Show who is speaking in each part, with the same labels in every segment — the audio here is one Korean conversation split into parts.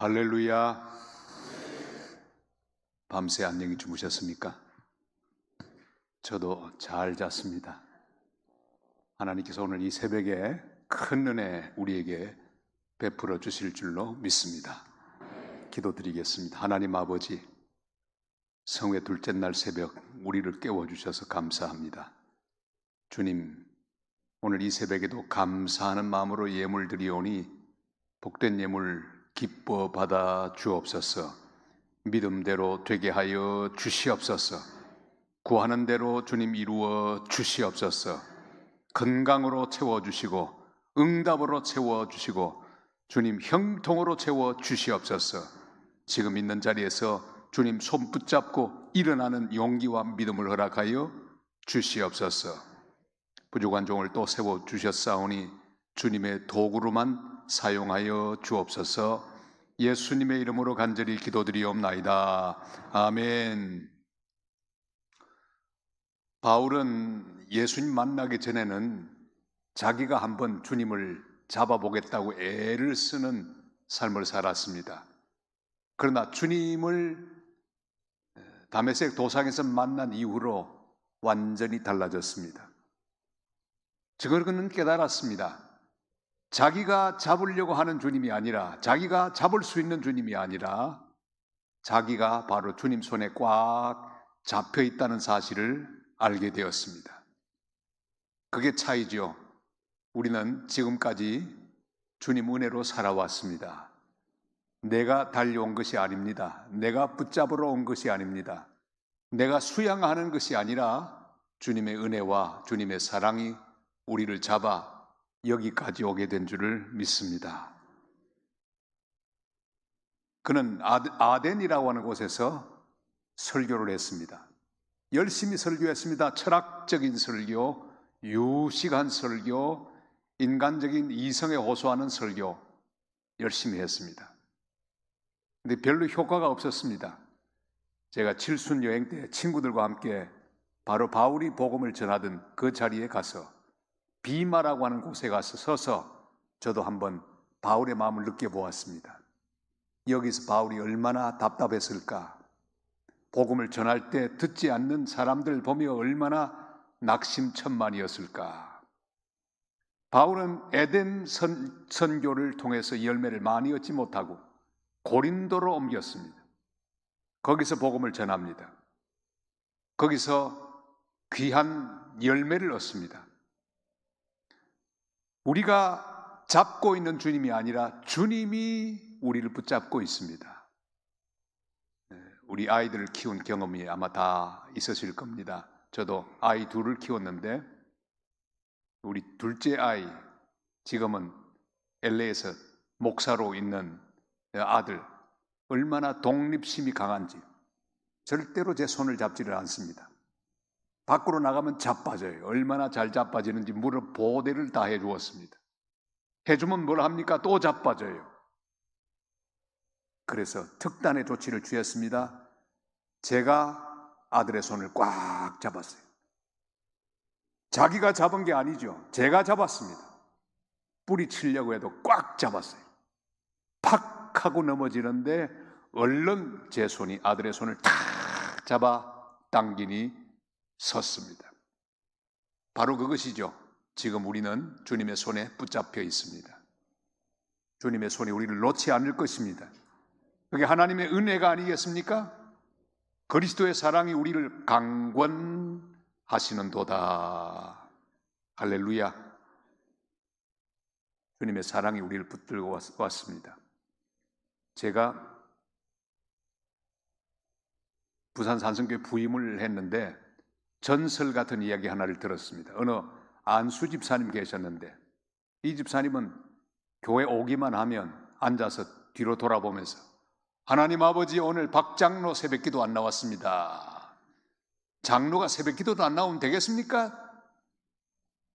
Speaker 1: 할렐루야. 밤새 안녕히 주무셨습니까? 저도 잘 잤습니다. 하나님께서 오늘 이 새벽에 큰 은혜 우리에게 베풀어 주실 줄로 믿습니다. 기도드리겠습니다. 하나님 아버지, 성회 둘째 날 새벽 우리를 깨워주셔서 감사합니다. 주님, 오늘 이 새벽에도 감사하는 마음으로 예물 드리오니 복된 예물 기뻐 받아 주옵소서. 믿음대로 되게 하여 주시옵소서. 구하는 대로 주님 이루어 주시옵소서. 건강으로 채워주시고 응답으로 채워주시고 주님 형통으로 채워주시옵소서. 지금 있는 자리에서 주님 손 붙잡고 일어나는 용기와 믿음을 허락하여 주시옵소서. 부족한 종을 또 세워주셨사오니 주님의 도구로만 사용하여 주옵소서. 예수님의 이름으로 간절히 기도드리옵나이다. 아멘. 바울은 예수님 만나기 전에는 자기가 한번 주님을 잡아보겠다고 애를 쓰는 삶을 살았습니다. 그러나 주님을 다메섹 도상에서 만난 이후로 완전히 달라졌습니다. 그는 깨달았습니다. 자기가 잡으려고 하는 주님이 아니라, 자기가 잡을 수 있는 주님이 아니라 자기가 바로 주님 손에 꽉 잡혀 있다는 사실을 알게 되었습니다. 그게 차이죠. 우리는 지금까지 주님 은혜로 살아왔습니다. 내가 달려온 것이 아닙니다. 내가 붙잡으러 온 것이 아닙니다. 내가 수양하는 것이 아니라 주님의 은혜와 주님의 사랑이 우리를 잡아 여기까지 오게 된 줄을 믿습니다. 그는 아덴이라고 하는 곳에서 설교를 했습니다. 열심히 설교했습니다. 철학적인 설교, 유식한 설교, 인간적인 이성에 호소하는 설교 열심히 했습니다. 근데 별로 효과가 없었습니다. 제가 칠순 여행 때 친구들과 함께 바로 바울이 복음을 전하던 그 자리에 가서 비마라고 하는 곳에 가서 서서 저도 한번 바울의 마음을 느껴보았습니다. 여기서 바울이 얼마나 답답했을까? 복음을 전할 때 듣지 않는 사람들 보며 얼마나 낙심천만이었을까? 바울은 에덴 선교를 통해서 열매를 많이 얻지 못하고 고린도로 옮겼습니다. 거기서 복음을 전합니다. 거기서 귀한 열매를 얻습니다. 우리가 잡고 있는 주님이 아니라 주님이 우리를 붙잡고 있습니다. 우리 아이들을 키운 경험이 아마 다 있으실 겁니다. 저도 아이 둘을 키웠는데 우리 둘째 아이, 지금은 LA에서 목사로 있는 아들, 얼마나 독립심이 강한지 절대로 제 손을 잡지를 않습니다. 밖으로 나가면 자빠져요. 얼마나 잘 자빠지는지 무릎 보호대를 다 해주었습니다. 해주면 뭘 합니까? 또 자빠져요. 그래서 특단의 조치를 취했습니다. 제가 아들의 손을 꽉 잡았어요. 자기가 잡은 게 아니죠. 제가 잡았습니다. 뿌리 치려고 해도 꽉 잡았어요. 팍 하고 넘어지는데 얼른 제 손이 아들의 손을 탁 잡아 당기니 섰습니다. 바로 그것이죠. 지금 우리는 주님의 손에 붙잡혀 있습니다. 주님의 손이 우리를 놓지 않을 것입니다. 그게 하나님의 은혜가 아니겠습니까? 그리스도의 사랑이 우리를 강권하시는도다. 할렐루야. 주님의 사랑이 우리를 붙들고 왔습니다. 제가 부산 산성교회 부임을 했는데 전설 같은 이야기 하나를 들었습니다. 어느 안수 집사님 계셨는데 이 집사님은 교회 오기만 하면 앉아서 뒤로 돌아보면서 하나님 아버지, 오늘 박 장로 새벽기도 안 나왔습니다. 장로가 새벽기도도 안 나오면 되겠습니까?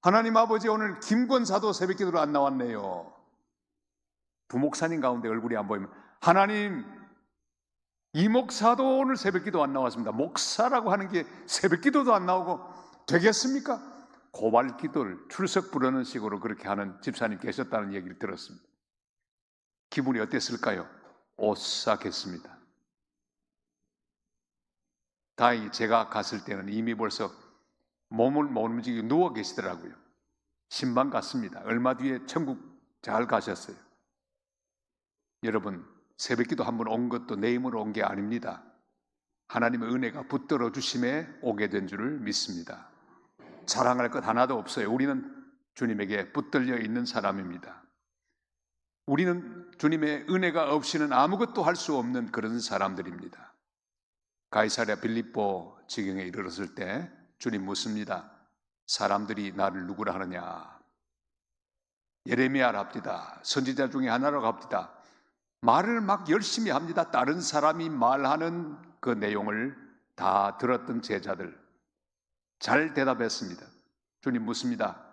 Speaker 1: 하나님 아버지, 오늘 김권사도 새벽기도로 안 나왔네요. 부목사님 가운데 얼굴이 안 보이면 하나님, 이 목사도 오늘 새벽기도 안 나왔습니다. 목사라고 하는 게 새벽기도도 안 나오고 되겠습니까? 고발기도를 출석 부르는 식으로 그렇게 하는 집사님 계셨다는 얘기를 들었습니다. 기분이 어땠을까요? 오싹했습니다. 다행히 제가 갔을 때는 이미 벌써 몸을 못 움직이고 누워 계시더라고요. 신방 갔습니다. 얼마 뒤에 천국 잘 가셨어요. 여러분, 새벽기도 한 번 온 것도 내 힘으로 온 게 아닙니다. 하나님의 은혜가 붙들어 주심에 오게 된 줄을 믿습니다. 자랑할 것 하나도 없어요. 우리는 주님에게 붙들려 있는 사람입니다. 우리는 주님의 은혜가 없이는 아무것도 할 수 없는 그런 사람들입니다. 가이사랴 빌립보 지경에 이르렀을 때 주님 묻습니다. 사람들이 나를 누구라 하느냐? 예레미야랍디다. 선지자 중에 하나라고 합디다. 말을 막 열심히 합니다. 다른 사람이 말하는 그 내용을 다 들었던 제자들 잘 대답했습니다. 주님 묻습니다.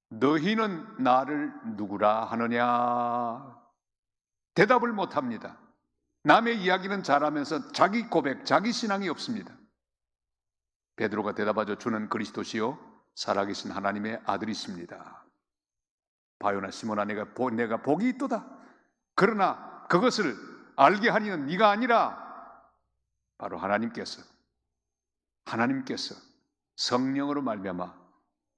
Speaker 1: 너희는 나를 누구라 하느냐? 대답을 못합니다. 남의 이야기는 잘하면서 자기 고백, 자기 신앙이 없습니다. 베드로가 대답하죠. 주는 그리스도시요 살아계신 하나님의 아들이십니다. 바요나 시몬아 내가 복이 있도다. 그러나 그것을 알게 하니는 네가 아니라 바로 하나님께서 성령으로 말미암아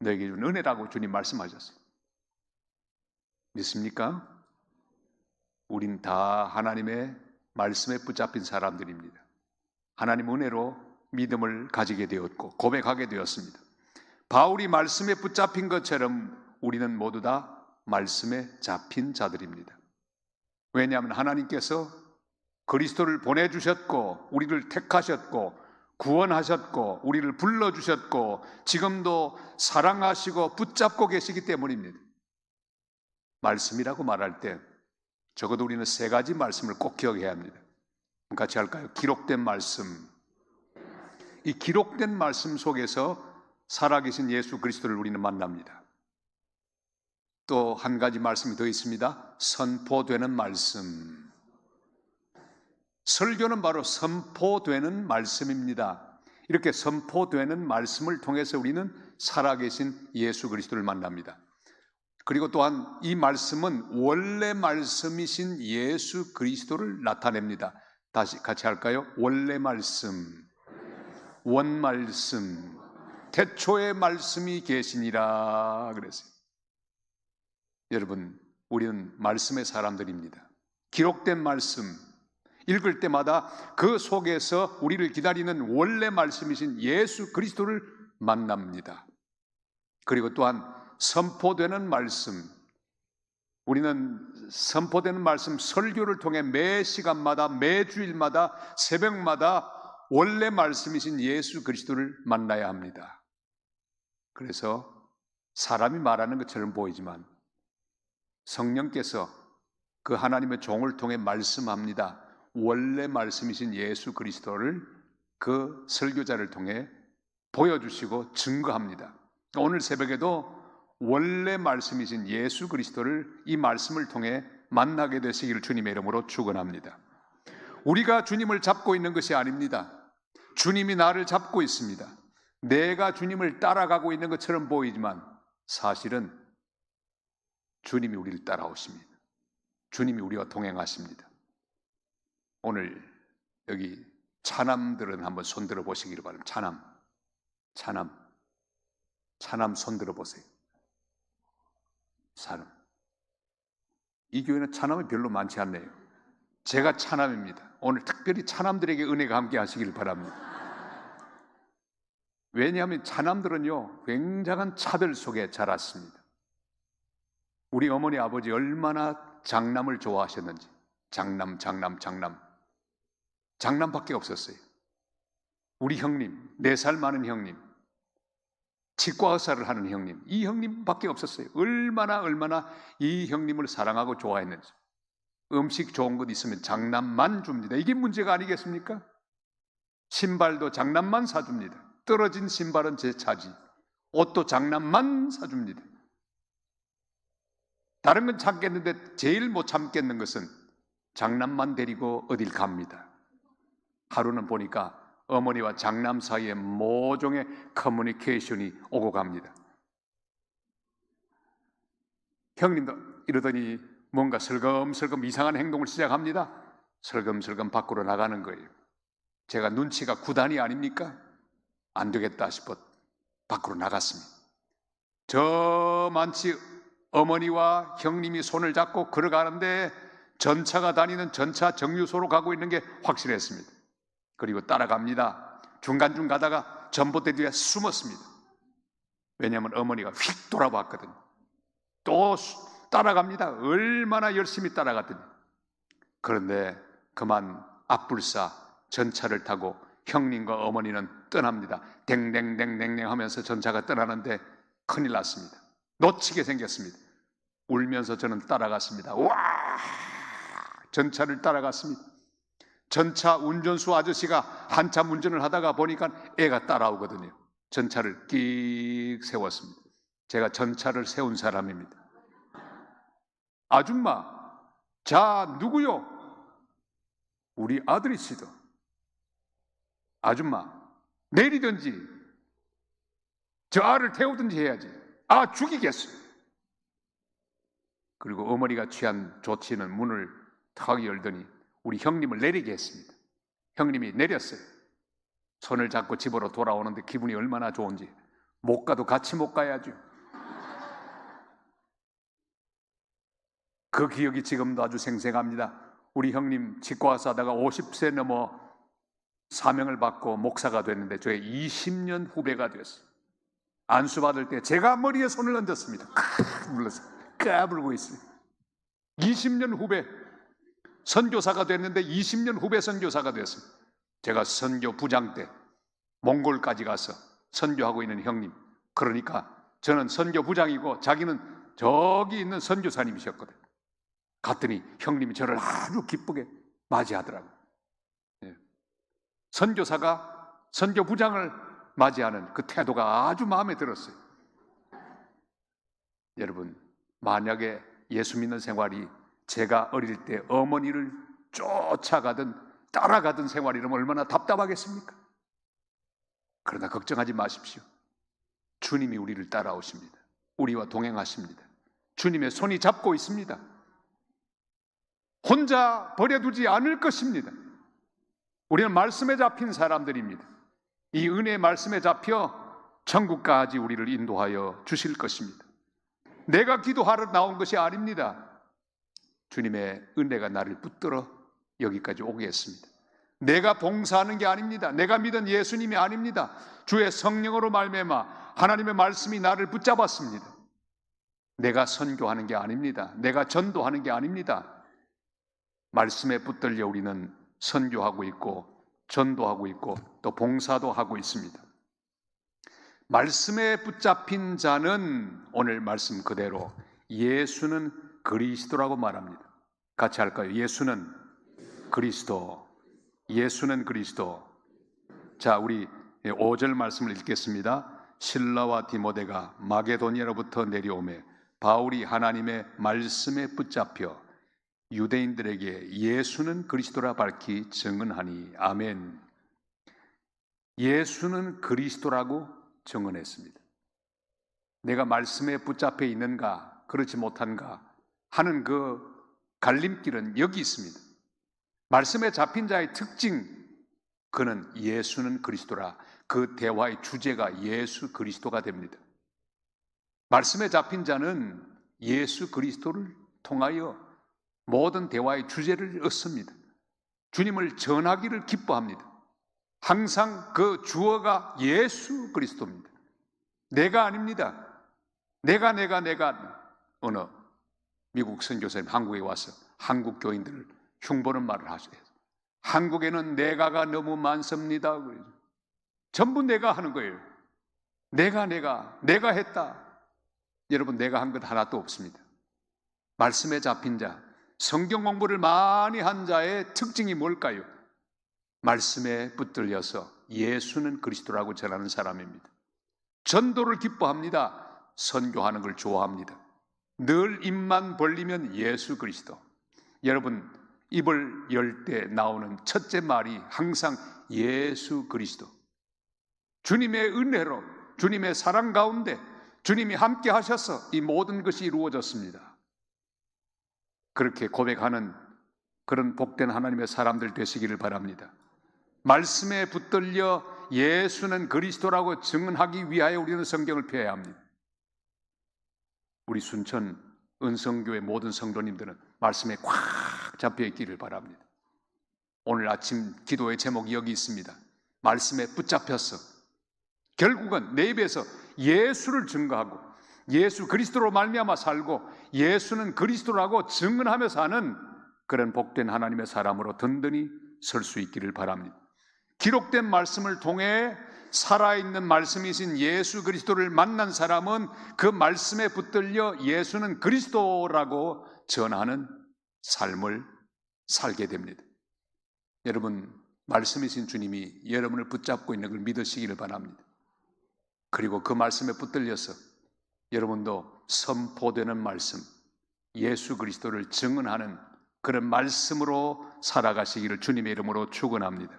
Speaker 1: 너에게 준 은혜라고 주님 말씀하셨어요. 믿습니까? 우린 다 하나님의 말씀에 붙잡힌 사람들입니다. 하나님 은혜로 믿음을 가지게 되었고 고백하게 되었습니다. 바울이 말씀에 붙잡힌 것처럼 우리는 모두 다 말씀에 잡힌 자들입니다. 왜냐하면 하나님께서 그리스도를 보내주셨고 우리를 택하셨고 구원하셨고 우리를 불러주셨고 지금도 사랑하시고 붙잡고 계시기 때문입니다. 말씀이라고 말할 때 적어도 우리는 세 가지 말씀을 꼭 기억해야 합니다. 같이 할까요? 기록된 말씀. 이 기록된 말씀 속에서 살아계신 예수 그리스도를 우리는 만납니다. 또 한 가지 말씀이 더 있습니다. 선포되는 말씀. 설교는 바로 선포되는 말씀입니다. 이렇게 선포되는 말씀을 통해서 우리는 살아계신 예수 그리스도를 만납니다. 그리고 또한 이 말씀은 원래 말씀이신 예수 그리스도를 나타냅니다. 다시 같이 할까요? 원래 말씀, 원말씀, 태초의 말씀이 계시니라 그랬어요. 여러분, 우리는 말씀의 사람들입니다. 기록된 말씀, 읽을 때마다 그 속에서 우리를 기다리는 원래 말씀이신 예수 그리스도를 만납니다. 그리고 또한 선포되는 말씀, 우리는 선포되는 말씀 설교를 통해 매 시간마다 매 주일마다 새벽마다 원래 말씀이신 예수 그리스도를 만나야 합니다. 그래서 사람이 말하는 것처럼 보이지만 성령께서 그 하나님의 종을 통해 말씀합니다. 원래 말씀이신 예수 그리스도를 그 설교자를 통해 보여주시고 증거합니다. 오늘 새벽에도 원래 말씀이신 예수 그리스도를 이 말씀을 통해 만나게 되시기를 주님의 이름으로 축원합니다. 우리가 주님을 잡고 있는 것이 아닙니다. 주님이 나를 잡고 있습니다. 내가 주님을 따라가고 있는 것처럼 보이지만 사실은 주님이 우리를 따라오십니다. 주님이 우리와 동행하십니다. 오늘 여기 차남들은 한번 손들어 보시기를 바랍니다. 차남 손들어 보세요. 사람. 이 교회는 차남이 별로 많지 않네요. 제가 차남입니다. 오늘 특별히 차남들에게 은혜가 함께 하시길 바랍니다. 왜냐하면 차남들은요 굉장한 차별 속에 자랐습니다. 우리 어머니 아버지 얼마나 장남을 좋아하셨는지. 장남밖에 없었어요. 우리 형님, 4살 많은 형님, 치과 의사를 하는 형님, 이 형님밖에 없었어요. 얼마나 이 형님을 사랑하고 좋아했는지. 음식 좋은 것 있으면 장남만 줍니다. 이게 문제가 아니겠습니까? 신발도 장남만 사줍니다. 떨어진 신발은 제 차지. 옷도 장남만 사줍니다. 다른 건 참겠는데 제일 못 참겠는 것은 장남만 데리고 어딜 갑니다. 하루는 보니까 어머니와 장남 사이에 모종의 커뮤니케이션이 오고 갑니다. 형님도 이러더니 뭔가 슬금슬금 이상한 행동을 시작합니다. 슬금슬금 밖으로 나가는 거예요. 제가 눈치가 구단이 아닙니까? 안 되겠다 싶어 밖으로 나갔습니다. 저만치 어머니와 형님이 손을 잡고 걸어가는데 전차가 다니는 전차 정류소로 가고 있는 게 확실했습니다. 그리고 따라갑니다. 중간중 가다가 전봇대 뒤에 숨었습니다. 왜냐하면 어머니가 휙 돌아봤거든요. 또 따라갑니다. 얼마나 열심히 따라갔더니. 그런데 그만 앞불사 전차를 타고 형님과 어머니는 떠납니다. 댕댕댕댕댕 하면서 전차가 떠나는데 큰일 났습니다. 놓치게 생겼습니다. 울면서 저는 따라갔습니다. 와! 전차를 따라갔습니다. 전차 운전수 아저씨가 한참 운전을 하다가 보니까 애가 따라오거든요. 전차를 끽 세웠습니다. 제가 전차를 세운 사람입니다. 아줌마, 자, 누구요? 우리 아들이시죠. 아줌마, 내리든지 저 알을 태우든지 해야지. 아, 죽이겠어요. 그리고 어머니가 취한 조치는 문을 탁 열더니 우리 형님을 내리게 했습니다. 형님이 내렸어요. 손을 잡고 집으로 돌아오는데 기분이 얼마나 좋은지. 못 가도 같이 못 가야죠. 그 기억이 지금도 아주 생생합니다. 우리 형님 치과사 하다가 50세 넘어 사명을 받고 목사가 됐는데 저의 20년 후배가 됐어요. 안수 받을 때 제가 머리에 손을 얹었습니다. 눌렀어요. 까불고 있어요. 20년 후배 선교사가 됐는데 20년 후배 선교사가 됐어요. 제가 선교 부장 때 몽골까지 가서 선교하고 있는 형님. 그러니까 저는 선교 부장이고 자기는 저기 있는 선교사님이셨거든요. 갔더니 형님이 저를 아주 기쁘게 맞이하더라고요. 선교사가 선교 부장을 맞이하는 그 태도가 아주 마음에 들었어요. 여러분, 만약에 예수 믿는 생활이 제가 어릴 때 어머니를 쫓아가든 따라가던 생활이라면 얼마나 답답하겠습니까? 그러나 걱정하지 마십시오. 주님이 우리를 따라오십니다. 우리와 동행하십니다. 주님의 손이 잡고 있습니다. 혼자 버려두지 않을 것입니다. 우리는 말씀에 잡힌 사람들입니다. 이 은혜의 말씀에 잡혀 천국까지 우리를 인도하여 주실 것입니다. 내가 기도하러 나온 것이 아닙니다. 주님의 은혜가 나를 붙들어 여기까지 오게 했습니다. 내가 봉사하는 게 아닙니다. 내가 믿은 예수님이 아닙니다. 주의 성령으로 말미암아 하나님의 말씀이 나를 붙잡았습니다. 내가 선교하는 게 아닙니다. 내가 전도하는 게 아닙니다. 말씀에 붙들려 우리는 선교하고 있고 전도하고 있고 또 봉사도 하고 있습니다. 말씀에 붙잡힌 자는 오늘 말씀 그대로 예수는 그리스도라고 말합니다. 같이 할까요? 예수는 그리스도. 예수는 그리스도. 자, 우리 5절 말씀을 읽겠습니다. 실라와 디모데가 마게도니아로부터 내려오매 바울이 하나님의 말씀에 붙잡혀 유대인들에게 예수는 그리스도라 밝히 증언하니. 아멘. 예수는 그리스도라고 증언했습니다. 내가 말씀에 붙잡혀 있는가 그렇지 못한가 하는 그 갈림길은 여기 있습니다. 말씀에 잡힌 자의 특징, 그는 예수는 그리스도라. 그 대화의 주제가 예수 그리스도가 됩니다. 말씀에 잡힌 자는 예수 그리스도를 통하여 모든 대화의 주제를 얻습니다. 주님을 전하기를 기뻐합니다. 항상 그 주어가 예수 그리스도입니다. 내가 아닙니다. 내가 어느 미국 선교사님 한국에 와서 한국 교인들을 흉보는 말을 하셔요. 한국에는 내가가 너무 많습니다. 전부 내가 하는 거예요. 내가 했다. 여러분, 내가 한 것 하나도 없습니다. 말씀에 잡힌 자, 성경 공부를 많이 한 자의 특징이 뭘까요? 말씀에 붙들려서 예수는 그리스도라고 전하는 사람입니다. 전도를 기뻐합니다. 선교하는 걸 좋아합니다. 늘 입만 벌리면 예수 그리스도. 여러분, 입을 열 때 나오는 첫째 말이 항상 예수 그리스도. 주님의 은혜로, 주님의 사랑 가운데 주님이 함께 하셔서 이 모든 것이 이루어졌습니다. 그렇게 고백하는 그런 복된 하나님의 사람들 되시기를 바랍니다. 말씀에 붙들려 예수는 그리스도라고 증언하기 위하여 우리는 성경을 펴야 합니다. 우리 순천 은성교회 모든 성도님들은 말씀에 꽉 잡혀 있기를 바랍니다. 오늘 아침 기도의 제목이 여기 있습니다. 말씀에 붙잡혀서 결국은 내 입에서 예수를 증거하고 예수 그리스도로 말미암아 살고 예수는 그리스도라고 증언하며 사는 그런 복된 하나님의 사람으로 든든히 설 수 있기를 바랍니다. 기록된 말씀을 통해 살아있는 말씀이신 예수 그리스도를 만난 사람은 그 말씀에 붙들려 예수는 그리스도라고 전하는 삶을 살게 됩니다. 여러분, 말씀이신 주님이 여러분을 붙잡고 있는 걸 믿으시기를 바랍니다. 그리고 그 말씀에 붙들려서 여러분도 선포되는 말씀, 예수 그리스도를 증언하는 그런 말씀으로 살아가시기를 주님의 이름으로 축원합니다.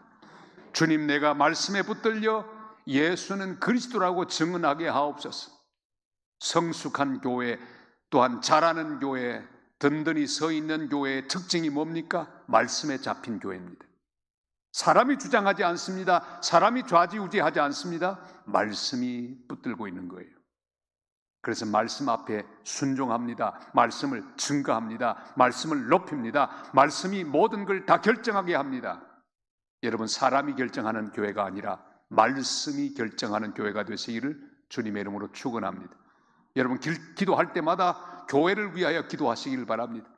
Speaker 1: 주님, 내가 말씀에 붙들려 예수는 그리스도라고 증언하게 하옵소서. 성숙한 교회, 또한 자라는 교회, 든든히 서 있는 교회의 특징이 뭡니까? 말씀에 잡힌 교회입니다. 사람이 주장하지 않습니다. 사람이 좌지우지하지 않습니다. 말씀이 붙들고 있는 거예요. 그래서 말씀 앞에 순종합니다. 말씀을 증거합니다. 말씀을 높입니다. 말씀이 모든 걸 다 결정하게 합니다. 여러분, 사람이 결정하는 교회가 아니라 말씀이 결정하는 교회가 되시기를 주님의 이름으로 축원합니다. 여러분, 기도할 때마다 교회를 위하여 기도하시기를 바랍니다.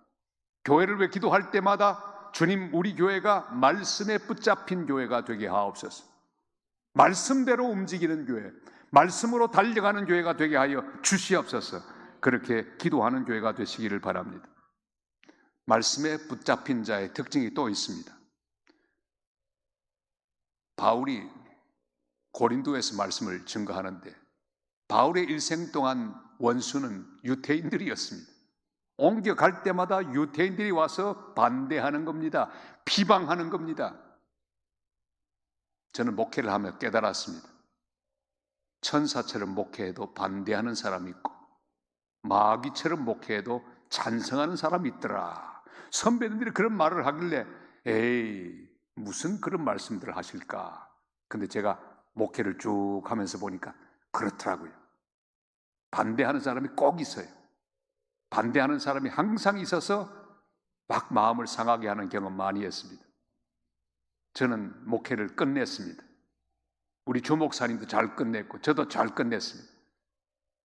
Speaker 1: 교회를 위해 기도할 때마다 주님, 우리 교회가 말씀에 붙잡힌 교회가 되게 하옵소서. 말씀대로 움직이는 교회, 말씀으로 달려가는 교회가 되게 하여 주시옵소서. 그렇게 기도하는 교회가 되시기를 바랍니다. 말씀에 붙잡힌 자의 특징이 또 있습니다. 바울이 고린도에서 말씀을 증거하는데 바울의 일생 동안 원수는 유대인들이었습니다. 옮겨갈 때마다 유대인들이 와서 반대하는 겁니다. 비방하는 겁니다. 저는 목회를 하며 깨달았습니다. 천사처럼 목회해도 반대하는 사람이 있고 마귀처럼 목회해도 찬성하는 사람이 있더라. 선배님들이 그런 말을 하길래 에이, 무슨 그런 말씀들을 하실까? 근데 제가 목회를 쭉 하면서 보니까 그렇더라고요. 반대하는 사람이 꼭 있어요. 반대하는 사람이 항상 있어서 막 마음을 상하게 하는 경험 많이 했습니다. 저는 목회를 끝냈습니다. 우리 주 목사님도 잘 끝냈고 저도 잘 끝냈습니다.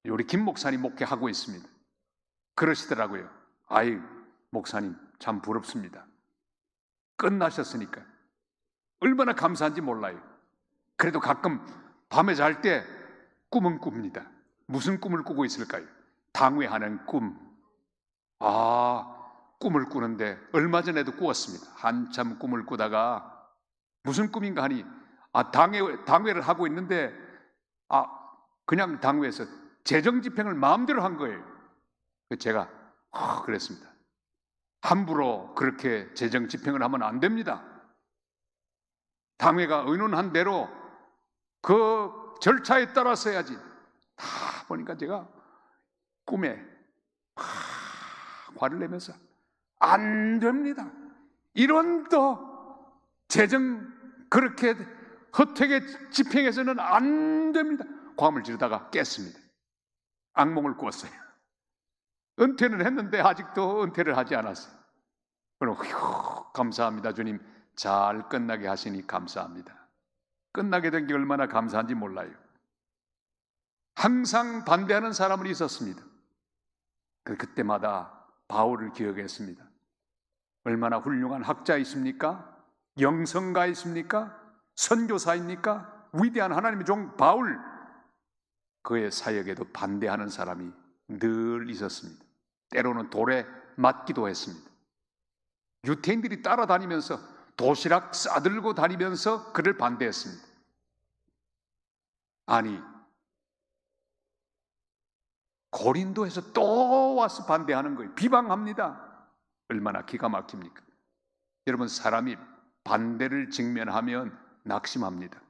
Speaker 1: 우리 김 목사님 목회하고 있습니다. 그러시더라고요. 아이, 목사님 참 부럽습니다. 끝나셨으니까 얼마나 감사한지 몰라요. 그래도 가끔 밤에 잘 때 꿈은 꿉니다. 무슨 꿈을 꾸고 있을까요? 당회하는 꿈. 꿈을 꾸는데 얼마 전에도 꾸었습니다. 한참 꿈을 꾸다가 무슨 꿈인가 하니 당회를 하고 있는데 그냥 당회에서 재정집행을 마음대로 한 거예요. 제가 그랬습니다. 함부로 그렇게 재정집행을 하면 안 됩니다. 당회가 의논한 대로 그 절차에 따라서 해야지. 다 보니까 제가 꿈에 화를 내면서 안 됩니다. 이런도 재정 그렇게 허택에 집행해서는 안 됩니다. 고함을 지르다가 깼습니다. 악몽을 꾸었어요. 은퇴는 했는데 아직도 은퇴를 하지 않았어요. 그럼 감사합니다. 주님, 잘 끝나게 하시니 감사합니다. 끝나게 된 게 얼마나 감사한지 몰라요. 항상 반대하는 사람은 있었습니다. 그때마다 바울을 기억했습니다. 얼마나 훌륭한 학자이십니까? 영성가이십니까? 선교사입니까? 위대한 하나님의 종 바울. 그의 사역에도 반대하는 사람이 늘 있었습니다. 때로는 돌에 맞기도 했습니다. 유태인들이 따라다니면서 도시락 싸들고 다니면서 그를 반대했습니다. 아니, 고린도에서 또 와서 반대하는 거예요. 비방합니다. 얼마나 기가 막힙니까? 여러분, 사람이 반대를 직면하면 낙심합니다.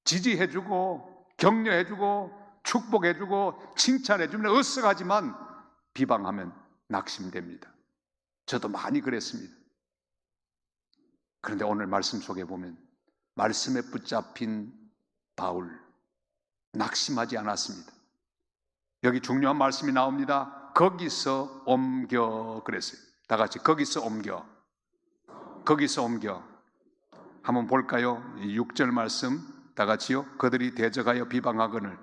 Speaker 1: 지지해주고 격려해주고 축복해주고 칭찬해주면 으쓱하지만 비방하면 낙심됩니다. 저도 많이 그랬습니다. 그런데 오늘 말씀 속에 보면 말씀에 붙잡힌 바울, 낙심하지 않았습니다. 여기 중요한 말씀이 나옵니다. 거기서 옮겨 그랬어요. 다 같이 거기서 옮겨. 거기서 옮겨. 한번 볼까요? 6절 말씀 다 같이요. 그들이 대적하여 비방하거늘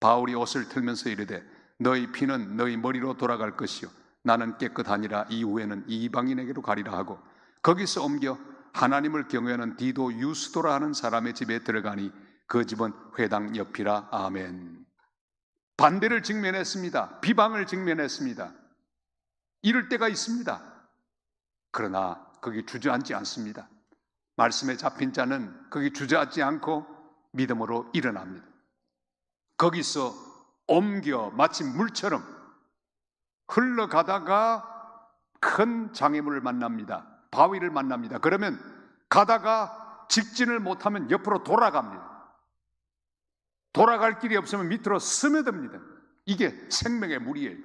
Speaker 1: 바울이 옷을 틀면서 이르되 너희 피는 너희 머리로 돌아갈 것이요 나는 깨끗하니라. 이후에는 이방인에게로 가리라 하고 거기서 옮겨 하나님을 경외하는 디도 유스도라 하는 사람의 집에 들어가니 그 집은 회당 옆이라. 아멘. 반대를 직면했습니다. 비방을 직면했습니다. 이럴 때가 있습니다. 그러나 거기 주저앉지 않습니다. 말씀에 잡힌 자는 거기 주저앉지 않고 믿음으로 일어납니다. 거기서 옮겨 마치 물처럼 흘러가다가 큰 장애물을 만납니다. 바위를 만납니다. 그러면 가다가 직진을 못하면 옆으로 돌아갑니다. 돌아갈 길이 없으면 밑으로 스며듭니다. 이게 생명의 물이에요.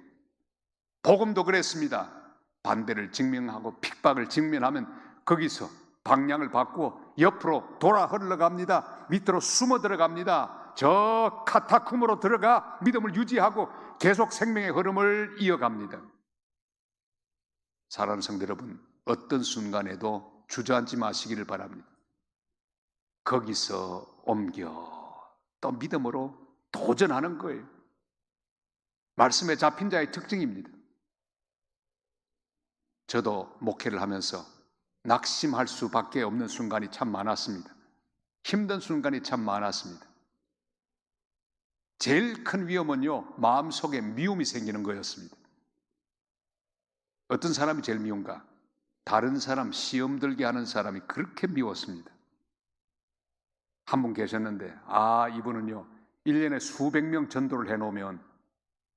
Speaker 1: 복음도 그랬습니다. 반대를 직면하고 핍박을 직면하면 거기서 방향을 바꾸어 옆으로 돌아 흘러갑니다. 밑으로 숨어 들어갑니다. 저 카타콤으로 들어가 믿음을 유지하고 계속 생명의 흐름을 이어갑니다. 사랑하는 성도 여러분, 어떤 순간에도 주저앉지 마시기를 바랍니다. 거기서 옮겨 또 믿음으로 도전하는 거예요. 말씀에 잡힌 자의 특징입니다. 저도 목회를 하면서 낙심할 수밖에 없는 순간이 참 많았습니다. 힘든 순간이 참 많았습니다. 제일 큰 위험은요, 마음속에 미움이 생기는 거였습니다. 어떤 사람이 제일 미운가? 다른 사람 시험 들게 하는 사람이 그렇게 미웠습니다. 한 분 계셨는데 이분은요 1년에 수백 명 전도를 해놓으면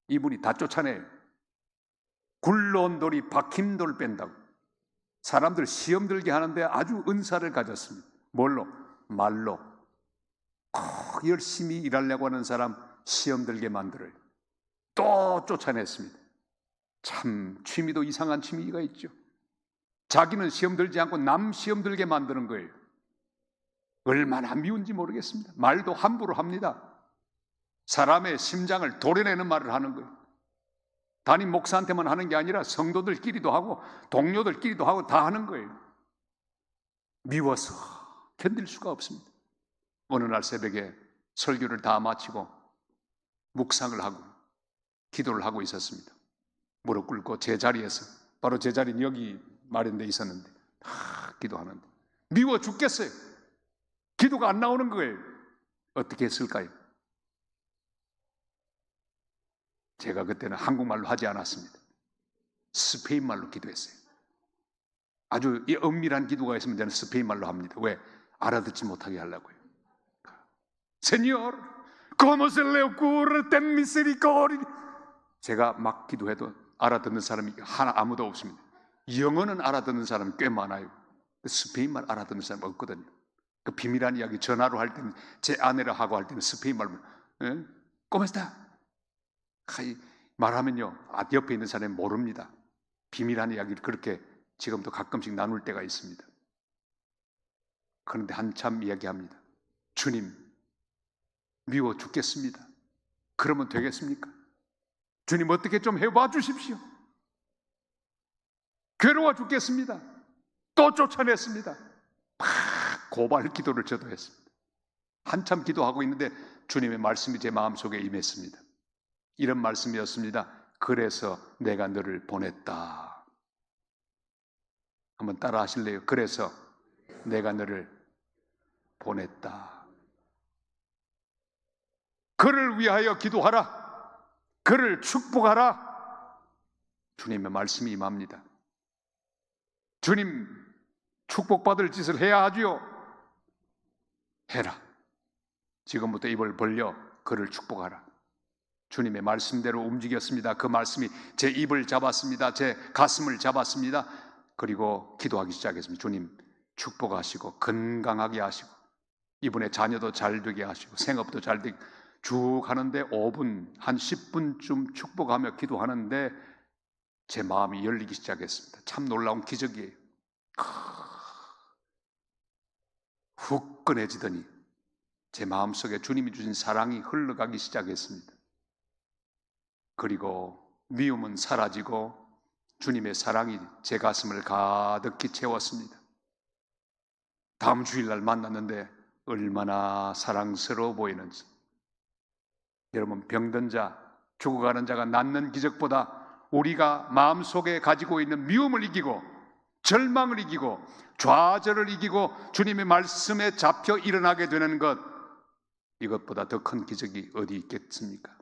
Speaker 1: 이분이 다 쫓아내요. 굴러온 돌이 박힌 돌 뺀다고. 사람들 시험 들게 하는데 아주 은사를 가졌습니다. 뭘로? 말로. 열심히 일하려고 하는 사람 시험 들게 만들어요. 또 쫓아냈습니다. 참 취미도 이상한 취미가 있죠. 자기는 시험 들지 않고 남 시험 들게 만드는 거예요. 얼마나 미운지 모르겠습니다. 말도 함부로 합니다. 사람의 심장을 도려내는 말을 하는 거예요. 담임 목사한테만 하는 게 아니라 성도들끼리도 하고 동료들끼리도 하고 다 하는 거예요. 미워서 견딜 수가 없습니다. 어느 날 새벽에 설교를 다 마치고 묵상을 하고 기도를 하고 있었습니다. 무릎 꿇고 제 자리에서, 바로 제 자리는 여기 마련돼 있었는데 기도하는데 미워 죽겠어요. 기도가 안 나오는 거예요. 어떻게 했을까요? 제가 그때는 한국말로 하지 않았습니다. 스페인말로 기도했어요. 아주 엄밀한 기도가 있으면 저는 스페인말로 합니다. 왜? 알아듣지 못하게 하려고요. Señor, ¿cómo se le ocurre ten misericordia? 제가 막 기도해도 알아듣는 사람이 아무도 없습니다. 영어는 알아듣는 사람이 꽤 많아요. 스페인말 알아듣는 사람이 없거든요. 그 비밀한 이야기 전화로 할 때는 제 아내랑 하고 할 때는 스페인말로 ¿Cómo está? 말하면요 옆에 있는 사람이 모릅니다. 비밀한 이야기를 그렇게 지금도 가끔씩 나눌 때가 있습니다. 그런데 한참 이야기합니다. 주님, 미워 죽겠습니다. 그러면 되겠습니까? 주님 어떻게 좀 해봐 주십시오. 괴로워 죽겠습니다. 또 쫓아냈습니다. 막 고발 기도를 저도 했습니다. 한참 기도하고 있는데 주님의 말씀이 제 마음속에 임했습니다. 이런 말씀이었습니다. 그래서 내가 너를 보냈다. 한번 따라 하실래요? 그래서 내가 너를 보냈다. 그를 위하여 기도하라. 그를 축복하라. 주님의 말씀이 임합니다. 주님 축복받을 짓을 해야 하지요. 해라. 지금부터 입을 벌려 그를 축복하라. 주님의 말씀대로 움직였습니다. 그 말씀이 제 입을 잡았습니다. 제 가슴을 잡았습니다. 그리고 기도하기 시작했습니다. 주님 축복하시고 건강하게 하시고 이분의 자녀도 잘 되게 하시고 생업도 잘 되게 쭉 하는데 5분, 한 10분쯤 축복하며 기도하는데 제 마음이 열리기 시작했습니다. 참 놀라운 기적이에요. 훅 꺼내지더니 제 마음속에 주님이 주신 사랑이 흘러가기 시작했습니다. 그리고 미움은 사라지고 주님의 사랑이 제 가슴을 가득히 채웠습니다. 다음 주일날 만났는데 얼마나 사랑스러워 보이는지. 여러분, 병든 자, 죽어가는 자가 낫는 기적보다 우리가 마음속에 가지고 있는 미움을 이기고 절망을 이기고 좌절을 이기고 주님의 말씀에 잡혀 일어나게 되는 것, 이것보다 더 큰 기적이 어디 있겠습니까?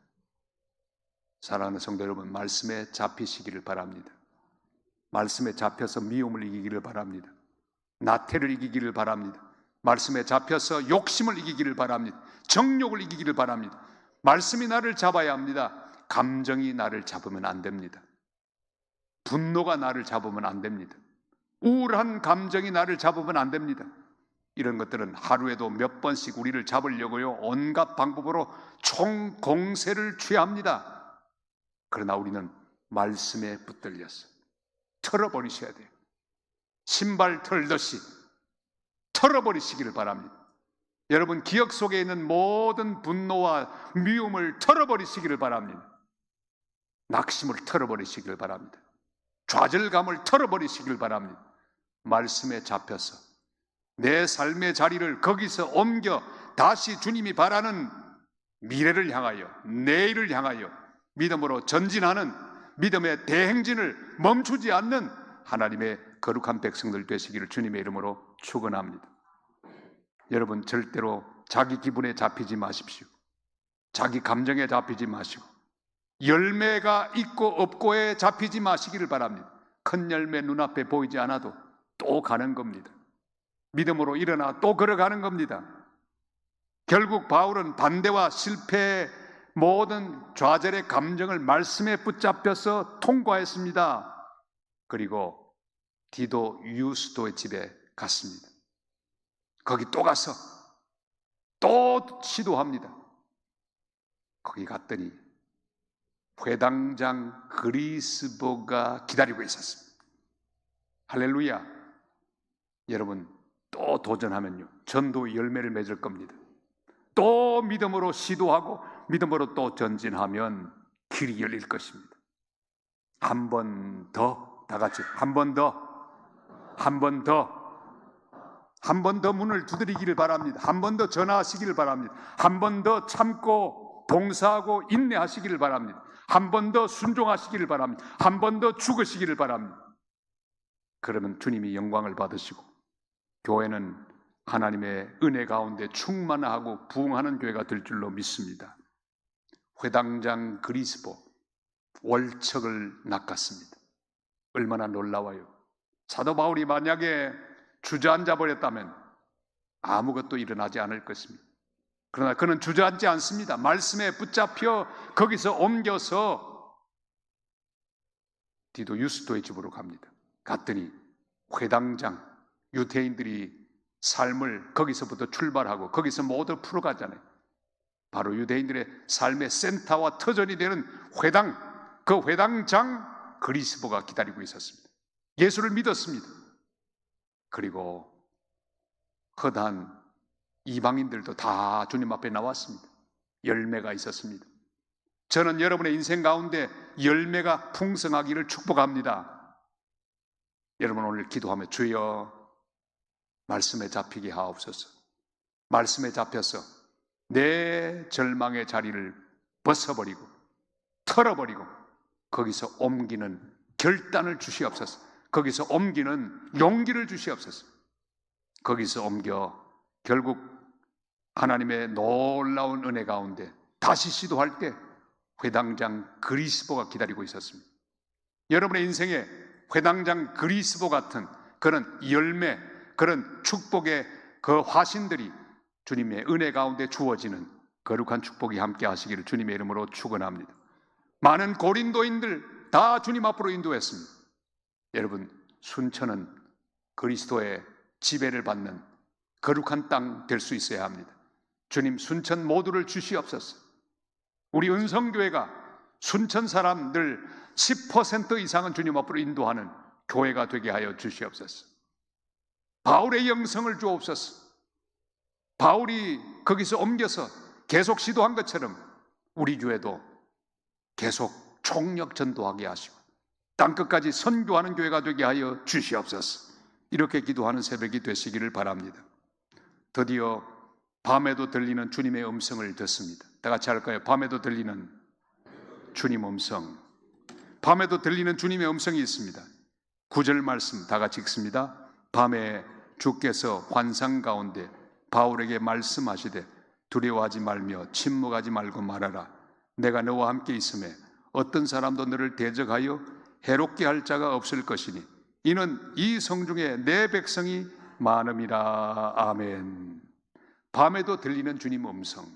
Speaker 1: 사랑하는 성도 여러분, 말씀에 잡히시기를 바랍니다. 말씀에 잡혀서 미움을 이기기를 바랍니다. 나태를 이기기를 바랍니다. 말씀에 잡혀서 욕심을 이기기를 바랍니다. 정욕을 이기기를 바랍니다. 말씀이 나를 잡아야 합니다. 감정이 나를 잡으면 안 됩니다. 분노가 나를 잡으면 안 됩니다. 우울한 감정이 나를 잡으면 안 됩니다. 이런 것들은 하루에도 몇 번씩 우리를 잡으려고요, 온갖 방법으로 총공세를 취합니다. 그러나 우리는 말씀에 붙들려서 털어버리셔야 돼요. 신발 털듯이 털어버리시기를 바랍니다. 여러분, 기억 속에 있는 모든 분노와 미움을 털어버리시기를 바랍니다. 낙심을 털어버리시기를 바랍니다. 좌절감을 털어버리시기를 바랍니다. 말씀에 잡혀서 내 삶의 자리를 거기서 옮겨 다시 주님이 바라는 미래를 향하여, 내일을 향하여 믿음으로 전진하는 믿음의 대행진을 멈추지 않는 하나님의 거룩한 백성들 되시기를 주님의 이름으로 축원합니다. 여러분, 절대로 자기 기분에 잡히지 마십시오. 자기 감정에 잡히지 마시고 열매가 있고 없고에 잡히지 마시기를 바랍니다. 큰 열매 눈앞에 보이지 않아도 또 가는 겁니다. 믿음으로 일어나 또 걸어가는 겁니다. 결국 바울은 반대와 실패의 모든 좌절의 감정을 말씀에 붙잡혀서 통과했습니다. 그리고 디도 유스도의 집에 갔습니다. 거기 또 가서 또 시도합니다. 거기 갔더니 회당장 그리스보가 기다리고 있었습니다. 할렐루야. 여러분, 또 도전하면요, 전도의 열매를 맺을 겁니다. 또 믿음으로 시도하고 믿음으로 또 전진하면 길이 열릴 것입니다. 한 번 더, 다 같이 한 번 더, 한 번 더, 한 번 더 문을 두드리기를 바랍니다. 한 번 더 전화하시기를 바랍니다. 한 번 더 참고 봉사하고 인내하시기를 바랍니다. 한 번 더 순종하시기를 바랍니다. 한 번 더 죽으시기를 바랍니다. 그러면 주님이 영광을 받으시고 교회는 하나님의 은혜 가운데 충만하고 부흥하는 교회가 될 줄로 믿습니다. 회당장 그리스보 월척을 낚았습니다. 얼마나 놀라워요. 사도 바울이 만약에 주저앉아 버렸다면 아무것도 일어나지 않을 것입니다. 그러나 그는 주저앉지 않습니다. 말씀에 붙잡혀 거기서 옮겨서 디도 유스도의 집으로 갑니다. 갔더니 회당장, 유대인들이 삶을 거기서부터 출발하고 거기서 모두 풀어가잖아요. 바로 유대인들의 삶의 센터와 터전이 되는 회당, 그 회당장 그리스보가 기다리고 있었습니다. 예수를 믿었습니다. 그리고 허다한 이방인들도 다 주님 앞에 나왔습니다. 열매가 있었습니다. 저는 여러분의 인생 가운데 열매가 풍성하기를 축복합니다. 여러분, 오늘 기도하며 주여 말씀에 잡히게 하옵소서. 말씀에 잡혀서 내 절망의 자리를 벗어버리고 털어버리고 거기서 옮기는 결단을 주시옵소서. 거기서 옮기는 용기를 주시옵소서. 거기서 옮겨 결국 하나님의 놀라운 은혜 가운데 다시 시도할 때 회당장 그리스보가 기다리고 있었습니다. 여러분의 인생에 회당장 그리스보 같은 그런 열매, 그런 축복의 그 화신들이 주님의 은혜 가운데 주어지는 거룩한 축복이 함께 하시기를 주님의 이름으로 축원합니다. 많은 고린도인들 다 주님 앞으로 인도했습니다. 여러분, 순천은 그리스도의 지배를 받는 거룩한 땅 될 수 있어야 합니다. 주님, 순천 모두를 주시옵소서. 우리 은성교회가 순천 사람들 10% 이상은 주님 앞으로 인도하는 교회가 되게 하여 주시옵소서. 바울의 영성을 주옵소서. 바울이 거기서 옮겨서 계속 시도한 것처럼 우리 교회도 계속 총력 전도하게 하시고 땅끝까지 선교하는 교회가 되게 하여 주시옵소서. 이렇게 기도하는 새벽이 되시기를 바랍니다. 드디어 밤에도 들리는 주님의 음성을 듣습니다. 다 같이 할까요? 밤에도 들리는 주님 음성. 밤에도 들리는 주님의 음성이 있습니다. 9절 말씀 다 같이 읽습니다. 밤에 주께서 환상 가운데 바울에게 말씀하시되 두려워하지 말며 침묵하지 말고 말하라. 내가 너와 함께 있음에 어떤 사람도 너를 대적하여 해롭게 할 자가 없을 것이니 이는 이 성중에 내 백성이 많음이라. 아멘. 밤에도 들리는 주님 음성.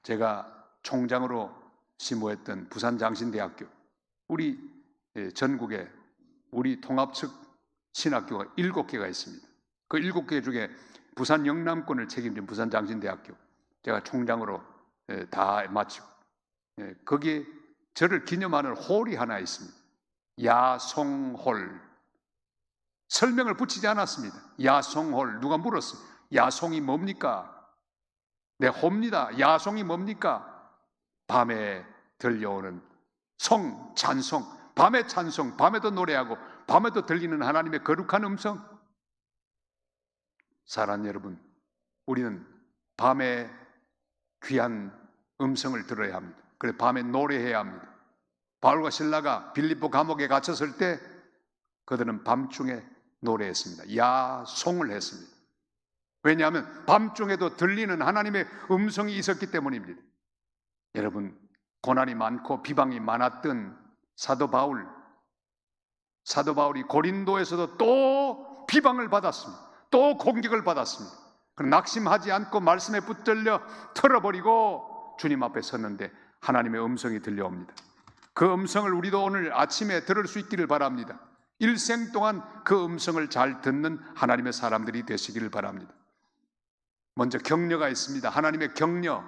Speaker 1: 제가 총장으로 심호했던 부산장신대학교, 우리 전국에 우리 통합측 신학교가 7개가 있습니다. 그 7개 중에 부산 영남권을 책임진 부산장신대학교, 제가 총장으로 다 마치고 거기에 저를 기념하는 홀이 하나 있습니다. 야송홀. 설명을 붙이지 않았습니다. 야송홀. 누가 물었어요. 야송이 뭡니까? 네, 홀입니다. 야송이 뭡니까? 밤에 들려오는 송, 찬송, 밤에 찬송, 밤에도 노래하고 밤에도 들리는 하나님의 거룩한 음성. 사랑하는 여러분, 우리는 밤에 귀한 음성을 들어야 합니다. 그래서 밤에 노래해야 합니다. 바울과 실라가 빌립보 감옥에 갇혔을 때 그들은 밤중에 노래했습니다. 야송을 했습니다. 왜냐하면 밤중에도 들리는 하나님의 음성이 있었기 때문입니다. 여러분, 고난이 많고 비방이 많았던 사도 바울이 고린도에서도 또 비방을 받았습니다. 또 공격을 받았습니다. 그러나 낙심하지 않고 말씀에 붙들려 털어버리고 주님 앞에 섰는데 하나님의 음성이 들려옵니다. 그 음성을 우리도 오늘 아침에 들을 수 있기를 바랍니다. 일생 동안 그 음성을 잘 듣는 하나님의 사람들이 되시기를 바랍니다. 먼저 격려가 있습니다. 하나님의 격려.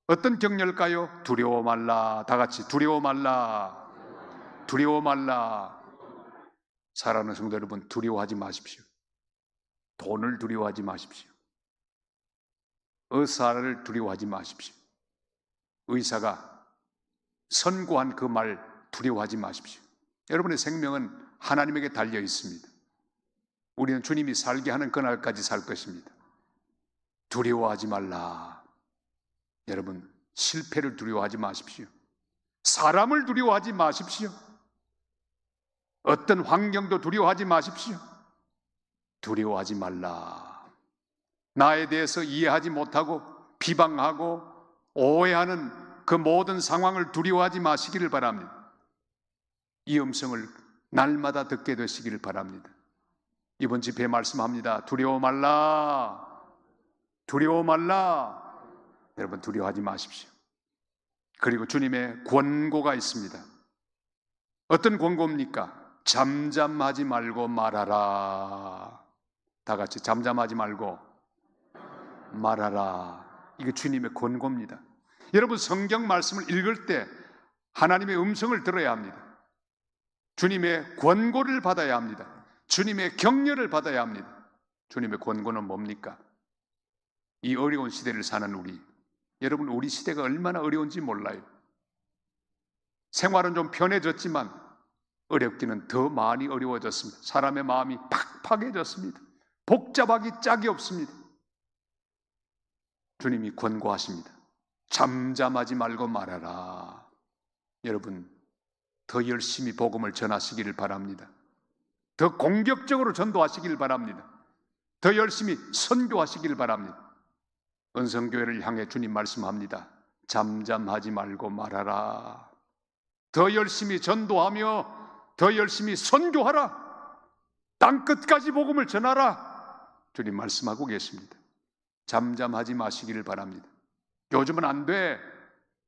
Speaker 1: 어떤 격려일까요? 두려워 말라. 다 같이 두려워 말라. 두려워 말라. 사랑하는 성도 여러분, 두려워하지 마십시오. 돈을 두려워하지 마십시오. 의사를 두려워하지 마십시오. 의사가 선고한 그 말 두려워하지 마십시오. 여러분의 생명은 하나님에게 달려 있습니다. 우리는 주님이 살게 하는 그날까지 살 것입니다. 두려워하지 말라. 여러분, 실패를 두려워하지 마십시오. 사람을 두려워하지 마십시오. 어떤 환경도 두려워하지 마십시오. 두려워하지 말라. 나에 대해서 이해하지 못하고 비방하고 오해하는 그 모든 상황을 두려워하지 마시기를 바랍니다. 이 음성을 날마다 듣게 되시기를 바랍니다. 이번 집회에 말씀합니다. 두려워 말라. 두려워 말라. 여러분, 두려워하지 마십시오. 그리고 주님의 권고가 있습니다. 어떤 권고입니까? 잠잠하지 말고 말하라. 다 같이 잠잠하지 말고 말하라. 이게 주님의 권고입니다. 여러분, 성경 말씀을 읽을 때 하나님의 음성을 들어야 합니다. 주님의 권고를 받아야 합니다. 주님의 격려를 받아야 합니다. 주님의 권고는 뭡니까? 이 어려운 시대를 사는 여러분, 우리 시대가 얼마나 어려운지 몰라요. 생활은 좀 편해졌지만 어렵기는 더 많이 어려워졌습니다. 사람의 마음이 팍팍해졌습니다. 복잡하기 짝이 없습니다. 주님이 권고하십니다. 잠잠하지 말고 말하라. 여러분, 더 열심히 복음을 전하시기를 바랍니다. 더 공격적으로 전도하시기를 바랍니다. 더 열심히 선교하시기를 바랍니다. 은성교회를 향해 주님 말씀합니다. 잠잠하지 말고 말하라. 더 열심히 전도하며 더 열심히 선교하라. 땅끝까지 복음을 전하라. 주님 말씀하고 계십니다. 잠잠하지 마시기를 바랍니다. 요즘은 안 돼.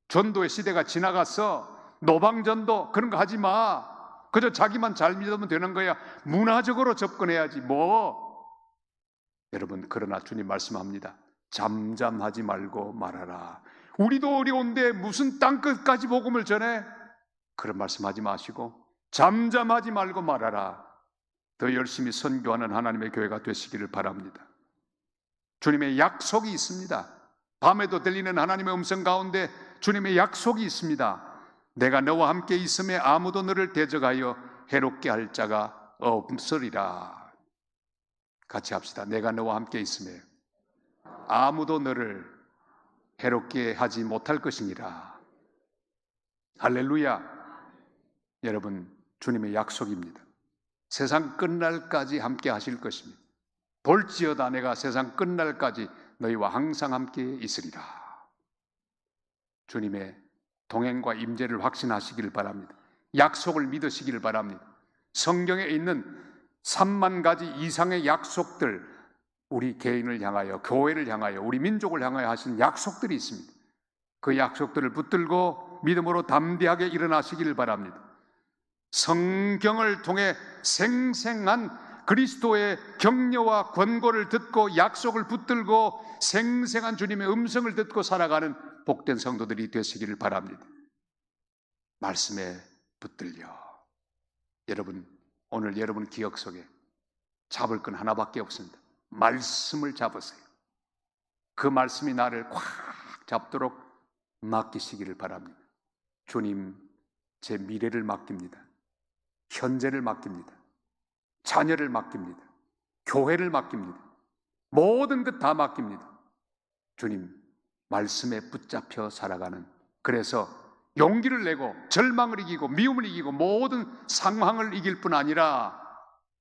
Speaker 1: 전도의 시대가 지나갔어. 노방전도 그런 거 하지 마. 그저 자기만 잘 믿으면 되는 거야. 문화적으로 접근해야지 여러분, 그러나 주님 말씀합니다. 잠잠하지 말고 말하라. 우리도 어려운데 무슨 땅끝까지 복음을 전해? 그런 말씀하지 마시고 잠잠하지 말고 말하라. 더 열심히 선교하는 하나님의 교회가 되시기를 바랍니다. 주님의 약속이 있습니다. 밤에도 들리는 하나님의 음성 가운데 주님의 약속이 있습니다. 내가 너와 함께 있음에 아무도 너를 대적하여 해롭게 할 자가 없으리라. 같이 합시다. 내가 너와 함께 있음에 아무도 너를 해롭게 하지 못할 것이니라. 할렐루야. 여러분, 주님의 약속입니다. 세상 끝날까지 함께 하실 것입니다. 볼지어다 내가 세상 끝날까지 너희와 항상 함께 있으리라. 주님의 동행과 임재를 확신하시기를 바랍니다. 약속을 믿으시기를 바랍니다. 성경에 있는 3만 가지 이상의 약속들, 우리 개인을 향하여, 교회를 향하여, 우리 민족을 향하여 하신 약속들이 있습니다. 그 약속들을 붙들고 믿음으로 담대하게 일어나시기를 바랍니다. 성경을 통해 생생한 그리스도의 격려와 권고를 듣고 약속을 붙들고 생생한 주님의 음성을 듣고 살아가는 복된 성도들이 되시기를 바랍니다. 말씀에 붙들려. 여러분, 오늘 여러분 기억 속에 잡을 건 하나밖에 없습니다. 말씀을 잡으세요. 그 말씀이 나를 꽉 잡도록 맡기시기를 바랍니다. 주님, 제 미래를 맡깁니다. 현재를 맡깁니다. 자녀를 맡깁니다. 교회를 맡깁니다. 모든 것 다 맡깁니다. 주님, 말씀에 붙잡혀 살아가는, 그래서 용기를 내고 절망을 이기고 미움을 이기고 모든 상황을 이길 뿐 아니라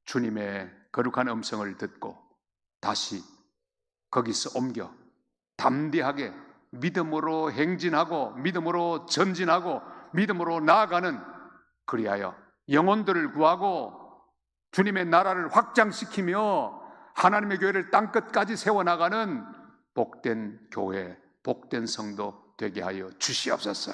Speaker 1: 주님의 거룩한 음성을 듣고 다시 거기서 옮겨 담대하게 믿음으로 행진하고 믿음으로 전진하고 믿음으로 나아가는, 그리하여 영혼들을 구하고 주님의 나라를 확장시키며 하나님의 교회를 땅끝까지 세워나가는 복된 교회, 복된 성도 되게 하여 주시옵소서.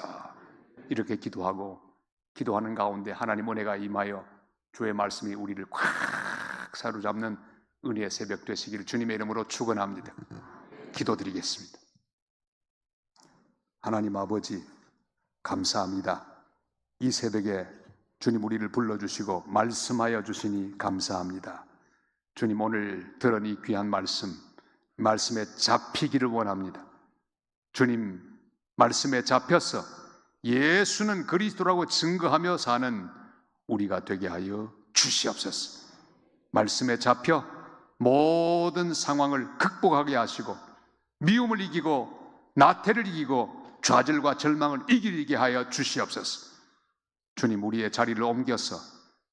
Speaker 1: 이렇게 기도하는 가운데 하나님 은혜가 임하여 주의 말씀이 우리를 꽉 사로잡는 은혜의 새벽 되시기를 주님의 이름으로 축원합니다. 기도드리겠습니다. 하나님 아버지, 감사합니다. 이 새벽에 주님 우리를 불러주시고 말씀하여 주시니 감사합니다. 주님, 오늘 들은 이 귀한 말씀에 잡히기를 원합니다. 주님, 말씀에 잡혀서 예수는 그리스도라고 증거하며 사는 우리가 되게 하여 주시옵소서. 말씀에 잡혀 모든 상황을 극복하게 하시고 미움을 이기고 나태를 이기고 좌절과 절망을 이기게 하여 주시옵소서. 주님, 우리의 자리를 옮겨서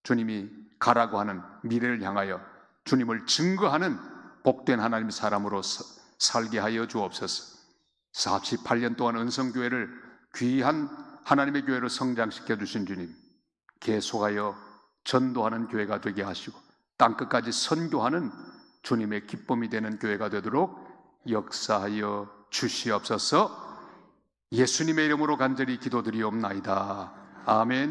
Speaker 1: 주님이 가라고 하는 미래를 향하여 주님을 증거하는 복된 하나님의 사람으로 살게 하여 주옵소서. 48년 동안 은성교회를 귀한 하나님의 교회로 성장시켜 주신 주님, 계속하여 전도하는 교회가 되게 하시고 땅끝까지 선교하는 주님의 기쁨이 되는 교회가 되도록 역사하여 주시옵소서. 예수님의 이름으로 간절히 기도드리옵나이다. 아멘.